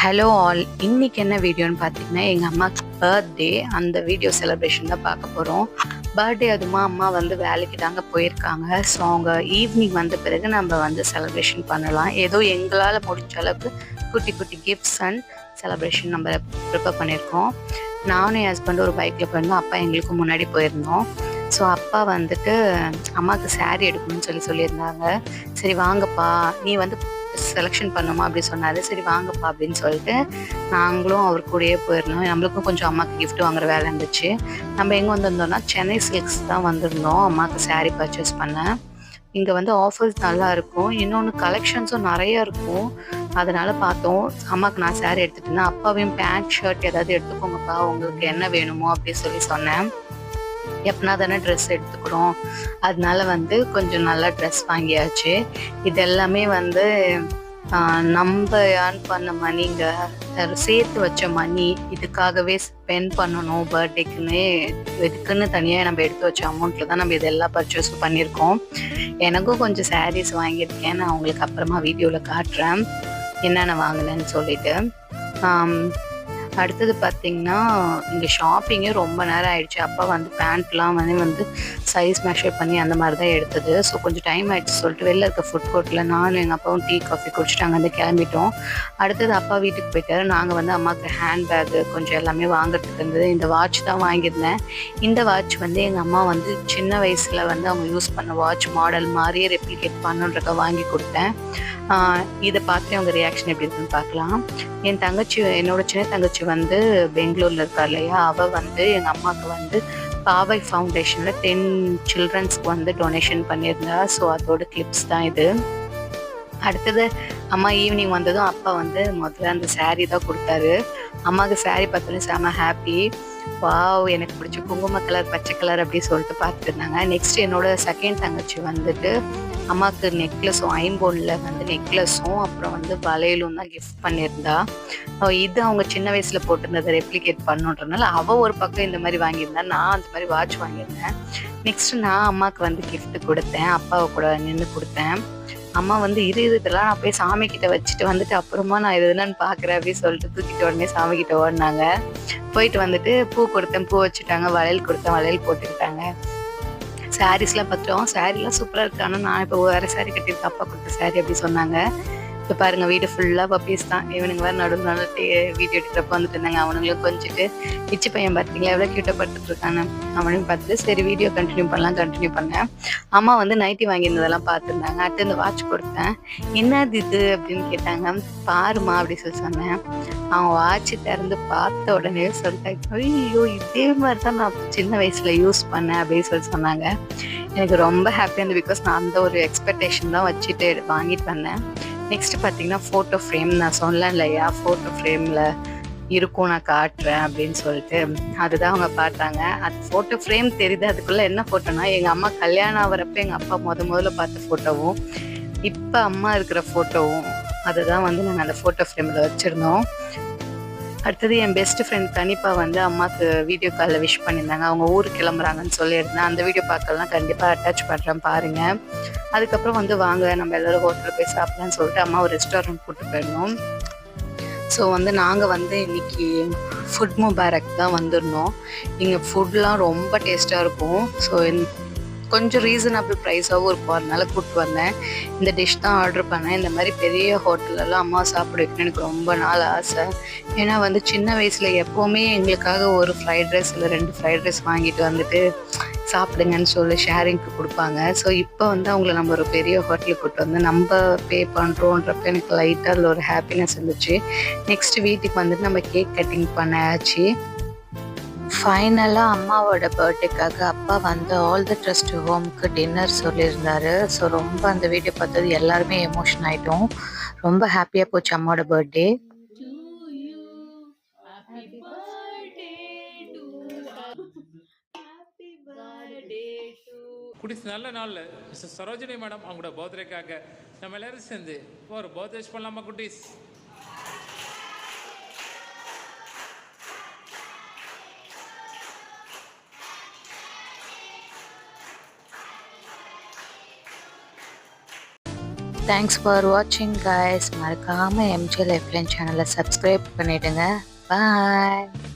Hello all, இன்னைக்கு என்ன வீடியோன்னு பார்த்தீங்கன்னா எங்கள் அம்மாவுக்கு பர்த்டே. அந்த வீடியோ செலிப்ரேஷன் தான் பார்க்க போகிறோம். பர்த்டே அதுமா அம்மா வந்து வேலைக்கு தாங்க போயிருக்காங்க. ஸோ அவங்க ஈவினிங் வந்த பிறகு நம்ம வந்து செலிப்ரேஷன் பண்ணலாம். ஏதோ எங்களால் முடிஞ்ச அளவுக்கு குட்டி குட்டி கிஃப்ட்ஸ் அண்ட் செலிப்ரேஷன் நம்ம ப்ரிப்பேர் பண்ணியிருக்கோம். நானும் என் ஹஸ்பண்டும் ஒரு பைக்கில் போயிருந்தோம். அப்பா எங்களுக்கு முன்னாடி போயிருந்தோம். ஸோ அப்பா வந்துட்டு அம்மாவுக்கு சாரீ எடுக்கணும்னு சொல்லியிருந்தாங்க. சரி வாங்கப்பா, நீ வந்து செலெக்ஷன் பண்ணுமா அப்படி சொன்னாரு. சரி வாங்கப்பா அப்படின்னு சொல்லிட்டு நாங்களும் அவர் கூடயே போயிருந்தோம். நம்மளுக்கும் கொஞ்சம் அம்மாவுக்கு கிஃப்ட் வாங்குற வேலை இருந்துச்சு. நம்ம எங்கே வந்திருந்தோம்னா சென்னை சில்க்ஸ் தான் வந்திருந்தோம் அம்மாவுக்கு சாரீ பர்ச்சேஸ் பண்ண. இங்கே வந்து ஆஃபர்ஸ் நல்லா இருக்கும், இன்னொன்று கலெக்ஷன்ஸும் நிறைய இருக்கும். அதனால பார்த்தோம். அம்மாவுக்கு நான் சாரீ எடுத்துகிட்டு இருந்தேன். அப்பாவையும் பேண்ட் ஷர்ட் ஏதாவது எடுத்துக்கோங்கப்பா, உங்களுக்கு என்ன வேணுமோ அப்படின்னு சொன்னேன். எப்பனா தானே ட்ரெஸ் எடுத்துக்கிறோம், அதனால வந்து கொஞ்சம் நல்லா ட்ரெஸ் வாங்கியாச்சு. இது எல்லாமே வந்து நம்ம ஏர்ன் பண்ண மணிங்க, சேர்த்து வச்ச மணி. இதுக்காகவே ஸ்பெண்ட் பண்ணணும் பர்த்டேக்குன்னு, இதுக்குன்னு தனியாக நம்ம எடுத்து வச்ச அமௌண்ட்டில் தான் நம்ம இதெல்லாம் பர்ச்சேஸ் பண்ணியிருக்கோம். எனக்கும் கொஞ்சம் சாரீஸ் வாங்கியிருக்கேன், நான் உங்களுக்கு அப்புறமா வீடியோவில் காட்டுறேன் என்னென்ன வாங்கினேன்னு சொல்லிட்டு. அடுத்தது பார்த்திங்கன்னா இங்கே ஷாப்பிங்கே ரொம்ப நேரம் ஆகிடுச்சு. அப்பா வந்து பேண்ட்லாம் வந்து சைஸ் மெஷர் பண்ணி அந்த மாதிரி தான் எடுத்தது. ஸோ கொஞ்சம் டைம் ஆகிடுச்சு சொல்லிட்டு வெளில இருக்க ஃபுட் கோர்ட்டில் நானும் எங்கள் அப்பாவும் டீ காஃபி குடிச்சிட்டு அங்கே வந்து கிளம்பிட்டோம். அடுத்தது அப்பா வீட்டுக்கு போயிட்டாரு. நாங்கள் வந்து அம்மாவுக்கு ஹேண்ட் பேக்கு கொஞ்சம் எல்லாமே வாங்குறதுக்கு இருந்தது. இந்த வாட்ச் தான் வாங்கியிருந்தேன். இந்த வாட்ச் வந்து எங்கள் அம்மா வந்து சின்ன வயசில் வந்து அவங்க யூஸ் பண்ண வாட்ச் மாடல் மாதிரியே ரெப்ளிகேட் பண்ணுன்றக்க வாங்கி கொடுத்தேன். இதை பார்த்து அவங்க ரியாக்ஷன் எப்படி இருக்குன்னு பார்க்கலாம். என் தங்கச்சி, என்னோட சின்ன தங்கச்சி வந்து பெங்களூரில் இருக்கா இல்லையா, அவள் வந்து எங்கள் அம்மாவுக்கு வந்து பாவை ஃபவுண்டேஷனில் 10 சில்ட்ரன்ஸ்க்கு வந்து டொனேஷன் பண்ணியிருந்தா. ஸோ அதோட கிளிப்ஸ் தான் இது. அடுத்தது அம்மா ஈவினிங் வந்ததும் அப்பா வந்து முதல்ல அந்த சாரீ தான் கொடுத்தாரு. அம்மாவுக்கு சாரீ பார்த்தோன்னே செம ஹாப்பி. வாவ், எனக்கு பிடிச்ச குங்கும கலர், பச்சை கலர் அப்படி சொல்லிட்டு பார்த்துருந்தாங்க. நெக்ஸ்ட் என்னோட செகண்ட் தங்கச்சி வந்துட்டு அம்மாவுக்கு நெக்லஸும், ஐம்பொன்னில் வந்து நெக்லஸும் அப்புறம் வந்து வளையலும் தான் கிஃப்ட் பண்ணியிருந்தா. இது அவங்க சின்ன வயசில் போட்டிருந்ததை ரெப்ளிகேட் பண்ணுன்றதுனால அவள் ஒரு பக்கம் இந்த மாதிரி வாங்கியிருந்தேன், நான் அந்த மாதிரி வாட்ச் வாங்கியிருந்தேன். நெக்ஸ்ட்டு நான் அம்மாவுக்கு வந்து கிஃப்ட் கொடுத்தேன், அப்பாவை கூட நின்று கொடுத்தேன். அம்மா வந்து இதெல்லாம் நான் போய் சாமிக்கிட்ட வச்சுட்டு வந்துட்டு அப்புறமா நான் இது என்னன்னு பார்க்குறேன் அப்படின்னு சொல்லிட்டு தூக்கிட்டு உடனே சாமிக்கிட்ட ஓடினாங்க. போயிட்டு வந்துட்டு பூ கொடுத்தேன், பூ வச்சுட்டாங்க. வளையல் கொடுத்தேன், வளையல் போட்டுக்கிட்டாங்க. சாரீஸ்லாம் பார்த்துட்டோம். சாரீலாம் சூப்பராக இருக்கு, ஆனால் நான் இப்போ வேறு சாரீ கட்டியிருக்கேன், அப்பா கொடுத்த சாரீ அப்படி சொன்னாங்க. இப்போ பாருங்கள், வீடு ஃபுல்லாக பப்பீஸ் தான். இவனுங்க வேறு நடுவில் நல்ல வீடியோ எடுக்கிறப்ப வந்துட்டு இருந்தாங்க. அவனுங்களும் கொஞ்சிட்டு இச்சி பையன் பார்த்தீங்களா எவ்வளோ க்யூட்டாக படுத்துட்ருக்காங்க. அவனையும் பார்த்துட்டு சரி வீடியோ கண்டினியூ பண்ணேன். அம்மா வந்து நைட்டி வாங்கியிருந்ததெல்லாம் பார்த்துருந்தாங்க. அடுத்து இந்த வாட்ச் கொடுத்தேன். என்னது இது அப்படின்னு கேட்டாங்க. பாருமா அப்படி சொன்னேன். அவன் வாட்ச் திறந்து பார்த்த உடனே சொல்லிட்டாங்க, ஐயோ இதே மாதிரி தான் நான் சின்ன வயசில் யூஸ் பண்ணேன் அப்படின்னு சொன்னாங்க. எனக்கு ரொம்ப ஹாப்பியாக இருந்தது. பிகாஸ் நான் அந்த ஒரு எக்ஸ்பெக்டேஷன் தான் வச்சுட்டு வாங்கிட்டு வந்தேன். நெக்ஸ்ட் பார்த்தீங்கன்னா ஃபோட்டோ ஃப்ரேம். நான் சொன்னேன் இல்லையா, ஃபோட்டோ ஃப்ரேமில் இருக்கும் நான் காட்டுறேன் அப்படின்னு சொல்லிட்டு, அதுதான் அவங்க பார்த்தாங்க. அது ஃபோட்டோ ஃப்ரேம் தெரியுது, அதுக்குள்ளே என்ன ஃபோட்டோனா எங்கள் அம்மா கல்யாணம் ஆகிறப்ப எங்கள் அப்பா முதல்ல பார்த்த ஃபோட்டோவும் இப்போ அம்மா இருக்கிற ஃபோட்டோவும், அதுதான் வந்து நாங்கள் அந்த ஃபோட்டோ ஃப்ரேமில் வச்சுருந்தோம். அடுத்தது என் பெஸ்ட் ஃப்ரெண்ட் கனிப்பா வந்து அம்மாவுக்கு வீடியோ காலில் விஷ் பண்ணியிருந்தாங்க. அவங்க ஊருக்கு கிளம்புறாங்கன்னு சொல்லியிருந்தேன். அந்த வீடியோ பார்க்கலாம் கண்டிப்பாக அட்டாச் பண்ணுறேன் பாருங்கள். அதுக்கப்புறம் வந்து வாங்க நம்ம எல்லோரும் ஹோட்டலில் போய் சாப்பிட்லான்னு சொல்லிட்டு அம்மா ஒரு ரெஸ்டாரண்ட் கூப்பிட்டு போயிருந்தோம். ஸோ வந்து நாங்கள் வந்து இன்றைக்கி ஃபுட் முபாரக் தான் வந்திருந்தோம். இங்கே ஃபுட்லாம் ரொம்ப டேஸ்ட்டாக இருக்கும். ஸோ கொஞ்சம் ரீசனபிள் ப்ரைஸாகவும் இருக்கும், அதனால கூப்பிட்டு வந்தேன். இந்த டிஷ் தான் ஆர்டர் பண்ணேன். இந்த மாதிரி பெரிய ஹோட்டலெல்லாம் அம்மா சாப்பிட வைக்கணும்னு எனக்கு ரொம்ப நாள் ஆசை. ஏன்னா வந்து சின்ன வயசில் எப்போவுமே எங்களுக்காக ஒரு ஃப்ரைட் ரைஸ் இல்லை 2 ஃப்ரைட் ரைஸ் வாங்கிட்டு வந்துட்டு சாப்பிடுங்கன்னு சொல்லி ஷேரிங்க்கு கொடுப்பாங்க. ஸோ இப்போ வந்து அவங்கள நம்ம ஒரு பெரிய ஹோட்டலுக்கு கூப்பிட்டு வந்து நம்ம பே பண்ணுறோன்றப்ப எனக்கு லைட்டாக அதில் ஒரு ஹாப்பினஸ் இருந்துச்சு. நெக்ஸ்ட் வீட்டுக்கு வந்துட்டு நம்ம கேக் கட்டிங் பண்ணாச்சு. ஃபைனலாக அம்மாவோட பர்த்டேக்காக அப்பா வந்து ஆல் த ட்ரஸ்ட் ஹோம்க்கு டின்னர் சொல்லியிருந்தாரு. ஸோ ரொம்ப அந்த வீடியோ பார்த்தது எல்லாருமே எமோஷன் ஆகிட்டோம். ரொம்ப ஹாப்பியாக போச்சு அம்மாவோட பர்த்டே. குடிஸ் நல்ல நாளில் மிஸ்டர் சரோஜினி மேடம் அவங்களோட பர்த்டேக்காக நம்ம எல்லாரும் சேர்ந்து ஒரு பர்த்டே விஷ் பண்ணலாமா குட்டீஸ்? தேங்க்ஸ் ஃபார் வாட்சிங் கைஸ். மறக்காமல் எம்ஜே லைஃப் லைன் சேனலை சப்ஸ்கிரைப் பண்ணிவிடுங்க. பாய்.